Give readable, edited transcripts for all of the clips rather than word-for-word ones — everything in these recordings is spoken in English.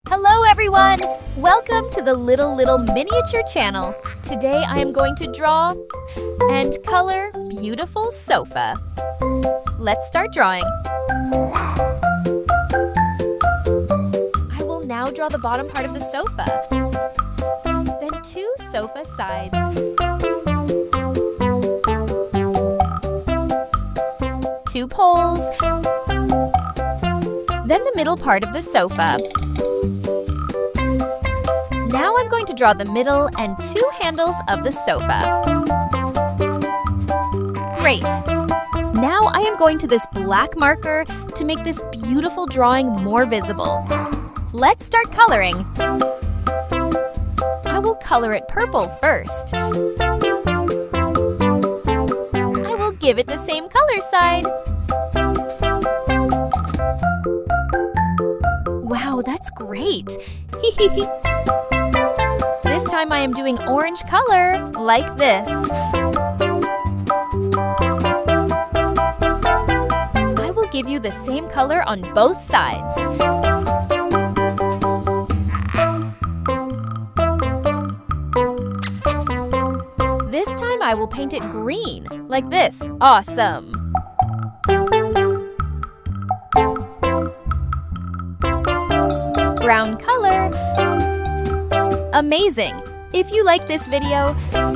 Hello everyone! Welcome to the Little Miniature channel. Today I am going to draw and color beautiful sofa. Let's start drawing. I will now draw the bottom part of the sofa. Then two sofa sides. Two poles. Then the middle part of the sofa. Now I'm going to draw the middle and two handles of the sofa. Great! Now I am going to this black marker to make this beautiful drawing more visible. Let's start coloring. I will color it purple first. I will give it the same color side. Wow, that's great! This time I am doing orange color, like this. I will give you the same color on both sides. This time I will paint it green, like this. Awesome! Brown color. Amazing! If you like this video,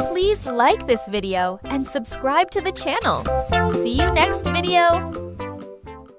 please like this video and subscribe to the channel. See you next video!